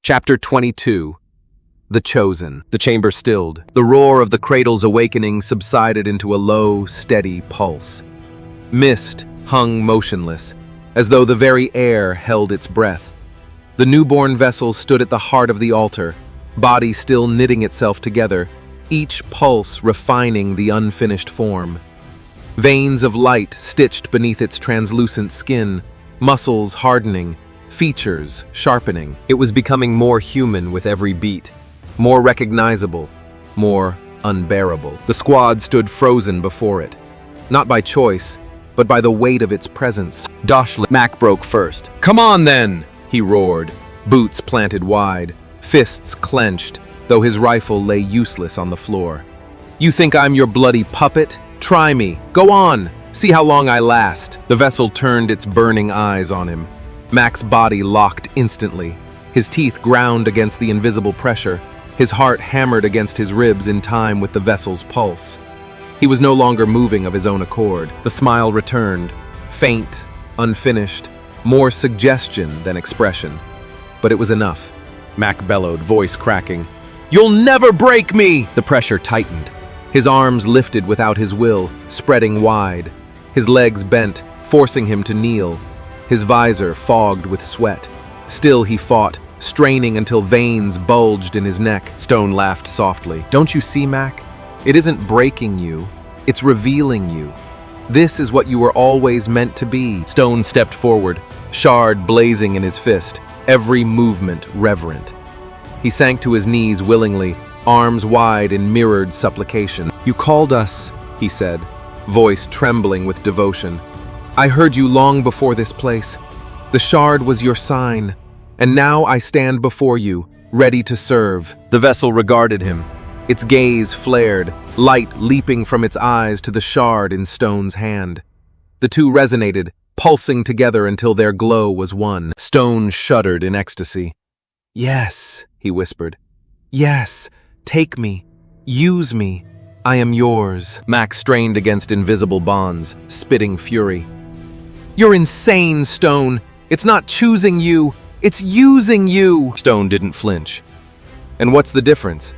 Chapter 22. The Chosen. The chamber stilled. The roar of the cradle's awakening subsided into a low, steady pulse. Mist hung motionless, as though the very air held its breath. The newborn vessel stood at the heart of the altar, body still knitting itself together, each pulse refining the unfinished form. Veins of light stitched beneath its translucent skin, muscles hardening, features sharpening. It was becoming more human with every beat, more recognizable, more unbearable. The squad stood frozen before it, not by choice, but by the weight of its presence. Mack broke first. "Come on then!" he roared, boots planted wide, fists clenched, though his rifle lay useless on the floor. "You think I'm your bloody puppet? Try me. Go on. See how long I last." The vessel turned its burning eyes on him. Mack's body locked instantly. His teeth ground against the invisible pressure. His heart hammered against his ribs in time with the vessel's pulse. He was no longer moving of his own accord. The smile returned, faint, unfinished, more suggestion than expression. But it was enough. Mack bellowed, voice cracking. "You'll never break me!" The pressure tightened. His arms lifted without his will, spreading wide. His legs bent, forcing him to kneel. His visor fogged with sweat. Still he fought, straining until veins bulged in his neck. Stone laughed softly. "Don't you see, Mack? It isn't breaking you, it's revealing you. This is what you were always meant to be." Stone stepped forward, shard blazing in his fist, every movement reverent. He sank to his knees willingly, arms wide in mirrored supplication. "You called us," he said, voice trembling with devotion. "I heard you long before this place. The shard was your sign, and now I stand before you, ready to serve." The vessel regarded him. Its gaze flared, light leaping from its eyes to the shard in Stone's hand. The two resonated, pulsing together until their glow was one. Stone shuddered in ecstasy. "Yes," he whispered. "Yes, take me. Use me. I am yours." Mack strained against invisible bonds, spitting fury. "You're insane, Stone. It's not choosing you. It's using you." Stone didn't flinch. "And what's the difference?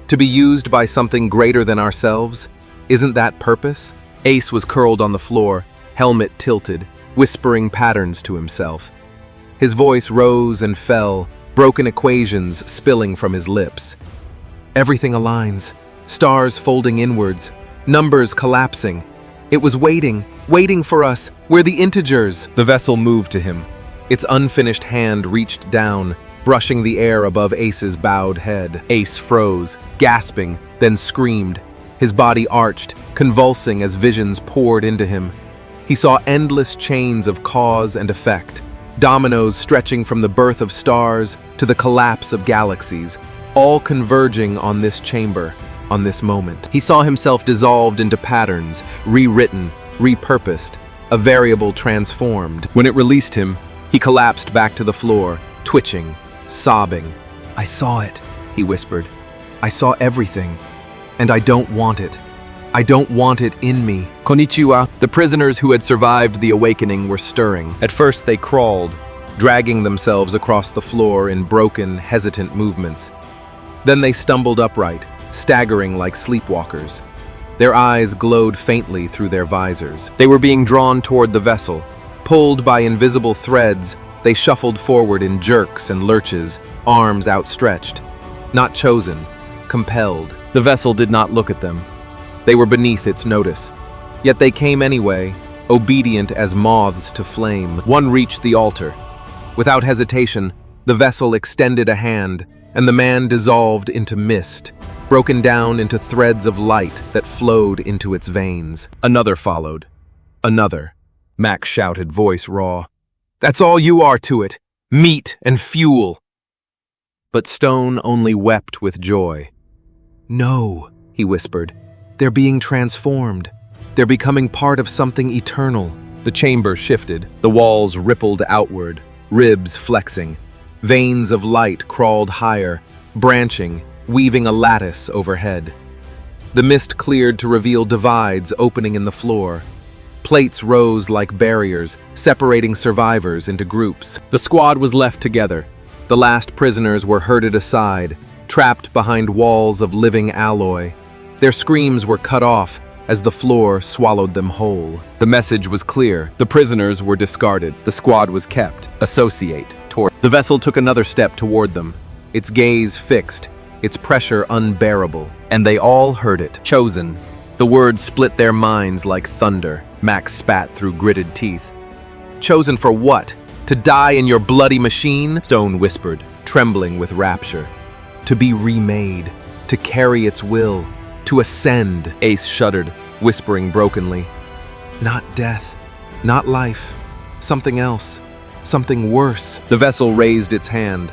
To be used by something greater than ourselves? Isn't that purpose?" Ace was curled on the floor, helmet tilted, whispering patterns to himself. His voice rose and fell, broken equations spilling from his lips. Everything aligns, stars folding inwards, numbers collapsing. It was waiting for us. We're the integers. The vessel moved to him. Its unfinished hand reached down, brushing the air above Ace's bowed head. Ace froze, gasping, then screamed. His body arched, convulsing as visions poured into him. He saw endless chains of cause and effect, dominoes stretching from the birth of stars to the collapse of galaxies, all converging on this chamber, on this moment. He saw himself dissolved into patterns, rewritten, repurposed, a variable transformed. When it released him, he collapsed back to the floor, twitching, sobbing. "I saw it," he whispered. "I saw everything, and I don't want it. I don't want it in me." Konnichiwa. The prisoners who had survived the awakening were stirring. At first they crawled, dragging themselves across the floor in broken, hesitant movements. Then they stumbled upright, staggering like sleepwalkers. Their eyes glowed faintly through their visors. They were being drawn toward the vessel. Pulled by invisible threads, they shuffled forward in jerks and lurches, arms outstretched. Not chosen, compelled. The vessel did not look at them. They were beneath its notice. Yet they came anyway, obedient as moths to flame. One reached the altar. Without hesitation, the vessel extended a hand, and the man dissolved into mist, broken down into threads of light that flowed into its veins. Another followed. Another. Mack shouted, voice raw. "That's all you are to it. Meat and fuel." But Stone only wept with joy. "No," he whispered. "They're being transformed. They're becoming part of something eternal." The chamber shifted. The walls rippled outward, ribs flexing. Veins of light crawled higher, branching, weaving a lattice overhead. The mist cleared to reveal divides opening in the floor. Plates rose like barriers, separating survivors into groups. The squad was left together, The last prisoners were herded aside, trapped behind walls of living alloy. Their screams were cut off as the floor swallowed them whole. The message was clear. The prisoners were discarded. The squad was kept. Associate. The vessel took another step toward them, its gaze fixed, its pressure unbearable. And they all heard it. Chosen. The words split their minds like thunder. Mack spat through gritted teeth. Chosen for what? To die in your bloody machine? Stone whispered, trembling with rapture. To be remade, to carry its will, to ascend. Ace shuddered, whispering brokenly. Not death, not life, something else, something worse. The vessel raised its hand.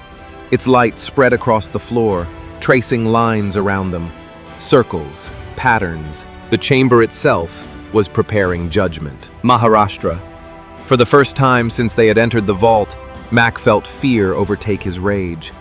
Its light spread across the floor, tracing lines around them. Circles, patterns. The chamber itself was preparing judgment. Maharashtra. For the first time since they had entered the vault, Mack felt fear overtake his rage.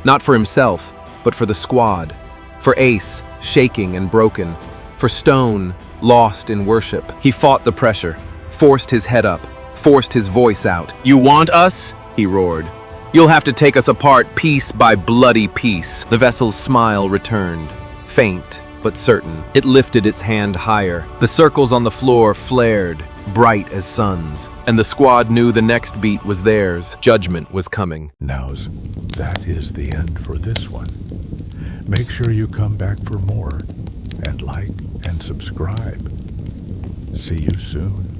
Not for himself, but for the squad. For Ace, shaking and broken. For Stone, lost in worship. He fought the pressure, forced his head up, forced his voice out. "You want us?" he roared. "You'll have to take us apart piece by bloody piece." The vessel's smile returned, faint but certain. It lifted its hand higher. The circles on the floor flared, bright as suns, and the squad knew the next beat was theirs. Judgment was coming. That is the end for this one. Make sure you come back for more, and like and subscribe. See you soon.